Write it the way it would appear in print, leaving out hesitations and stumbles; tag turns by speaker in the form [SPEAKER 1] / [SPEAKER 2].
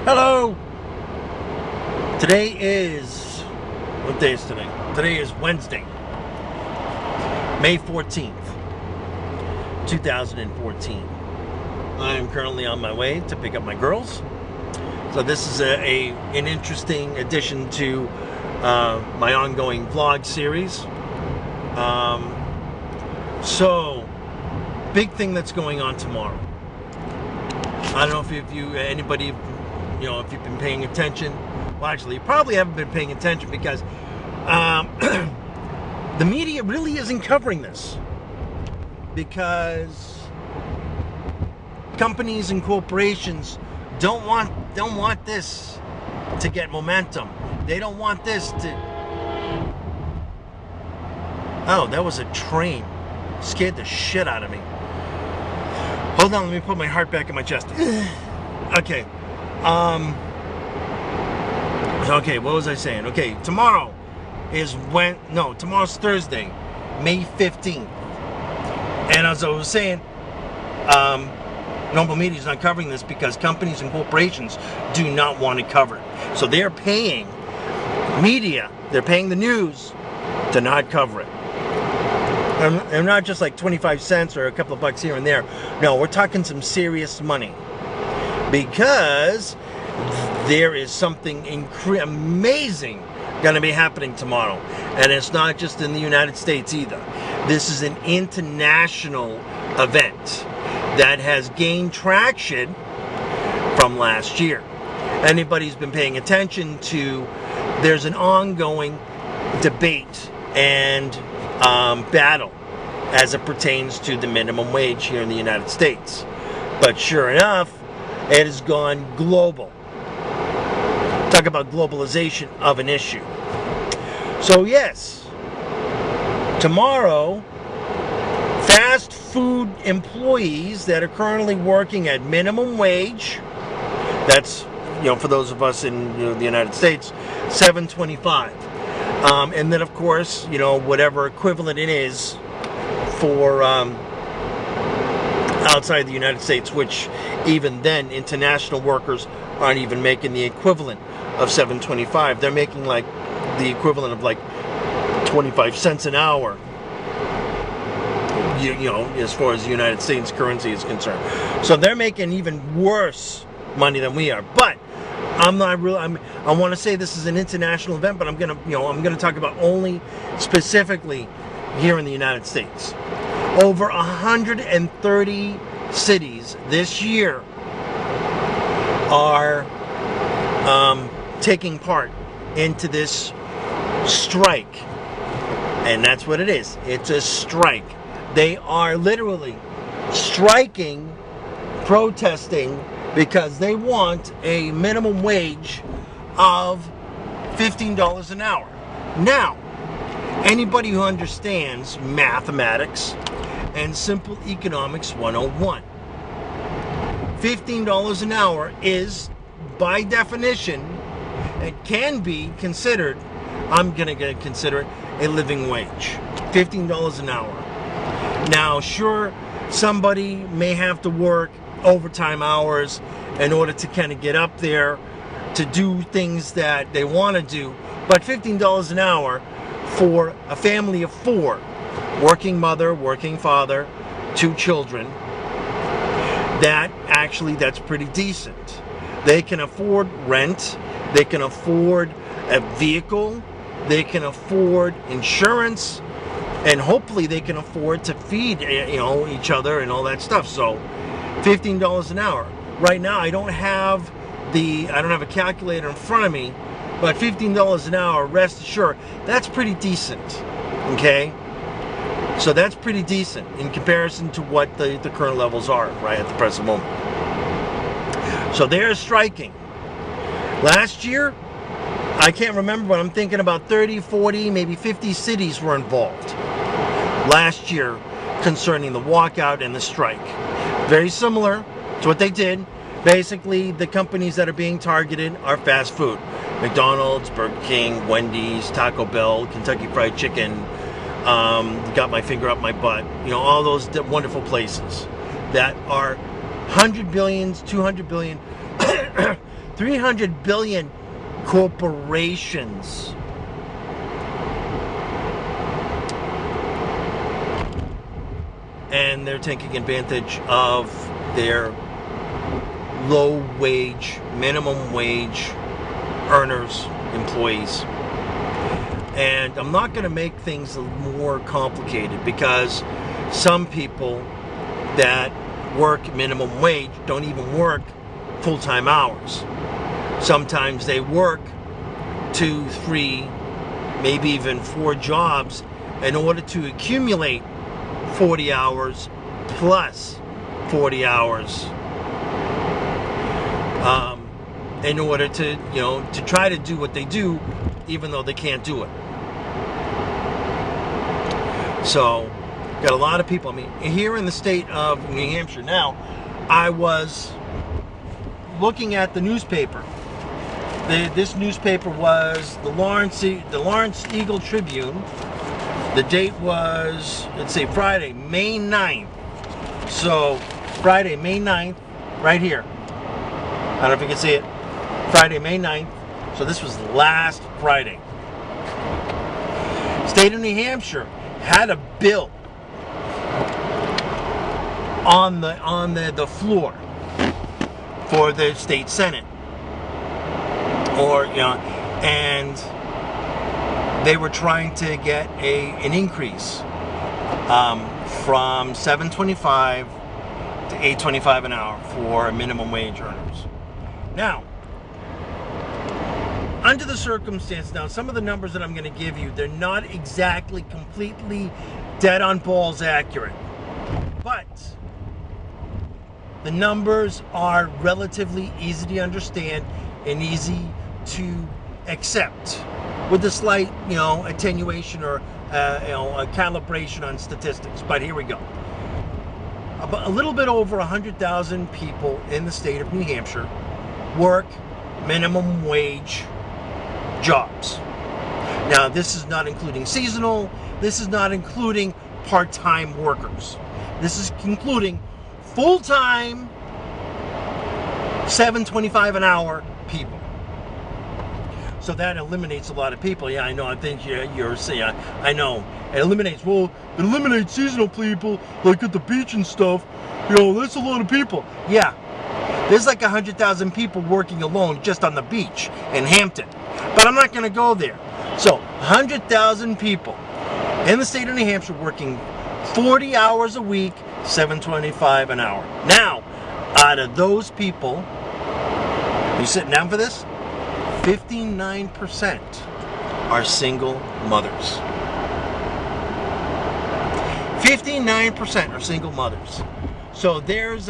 [SPEAKER 1] Hello! Today is, what day is today? Today is Wednesday, May 14th, 2014. I am currently on my way to pick up my girls. So this is an interesting addition to my ongoing vlog series. So, big thing that's going on tomorrow. I don't know if anybody, if you've been paying attention. Well, actually, you probably haven't been paying attention because the media really isn't covering this, because companies and corporations don't want this to get momentum. They don't want this to. Oh, that was a train. Scared the shit out of me. Hold on, let me put my heart back in my chest. Okay. Okay, what was I saying? Okay, tomorrow is tomorrow's Thursday, May 15th. And as I was saying, normal media is not covering this because companies and corporations do not want to cover it. So they're paying media, they're paying the news to not cover it. And not just like 25 cents or a couple of bucks here and there. No, we're talking some serious money. Because there is something amazing going to be happening tomorrow. And it's not just in the United States either. This is an international event that has gained traction from last year. Anybody who's been paying attention to, there's an ongoing debate and battle as it pertains to the minimum wage here in the United States. But sure enough, it has gone global. Talk about globalization of an issue. So yes, tomorrow, fast food employees that are currently working at minimum wage, that's, for those of us in the United States, $7.25. And then, of course, whatever equivalent it is for outside the United States, which even then, international workers aren't even making the equivalent of $7.25. They're making like the equivalent of like 25 cents an hour, as far as the United States currency is concerned. So they're making even worse money than we are. But I'm not really. I want to say this is an international event, but I'm gonna talk about only specifically here in the United States. Over 130 cities this year are taking part into this strike, and that's what it is. It's a strike. They are literally striking, protesting, because they want a minimum wage of $15 an hour. Now, anybody who understands mathematics and simple economics 101, $15 an hour is, by definition, it can be considered, I'm going to consider it, a living wage. $15 an hour. Now, sure, somebody may have to work overtime hours in order to kind of get up there to do things that they want to do, but $15 an hour for a family of four, working mother, working father, 2 children, that's pretty decent. They can afford rent, they can afford a vehicle, they can afford insurance, and hopefully they can afford to feed each other and all that stuff. So $15 an hour. Right now I don't have a calculator in front of me, but $15 an hour, rest assured, that's pretty decent. Okay? So that's pretty decent in comparison to what the current levels are right at the present moment. So they're striking. Last year, I can't remember, but I'm thinking about 30, 40, maybe 50 cities were involved last year concerning the walkout and the strike. Very similar to what they did. Basically, the companies that are being targeted are fast food. McDonald's, Burger King, Wendy's, Taco Bell, Kentucky Fried Chicken, got my finger up my butt. All those wonderful places that are 100 billions, 200 billion, 300 billion corporations. And they're taking advantage of their low wage, minimum wage earners, employees. And I'm not going to make things more complicated, because some people that work minimum wage don't even work full-time hours. Sometimes they work 2, 3, maybe even 4 jobs in order to accumulate 40 hours plus 40 hours in order to, to try to do what they do, even though they can't do it. So, got a lot of people. I mean, here in the state of New Hampshire now, I was looking at the newspaper. This newspaper was the Lawrence Eagle Tribune. The date was, let's say, Friday, May 9th. So, Friday, May 9th, right here. I don't know if you can see it. Friday, May 9th. So this was last Friday. State of New Hampshire had a bill on the floor for the state senate, and they were trying to get an increase from $7.25 to $8.25 an hour for minimum wage earners. Now, under the circumstance, now some of the numbers that I'm going to give you, they're not exactly completely dead on balls accurate, but the numbers are relatively easy to understand and easy to accept, with a slight, attenuation or a calibration on statistics. But here we go. About a little bit over 100,000 people in the state of New Hampshire work minimum wage jobs. Now, this is not including seasonal. This is not including part-time workers. This is including full-time, $7.25 an hour people. So that eliminates a lot of people. Yeah, I know. I think you're saying, I know. It eliminates seasonal people, like at the beach and stuff. That's a lot of people. Yeah. There's like 100,000 people working alone just on the beach in Hampton. But I'm not going to go there. So, 100,000 people in the state of New Hampshire working 40 hours a week, $7.25 an hour. Now, out of those people, you sitting down for this? 59% are single mothers. 59% are single mothers. So there's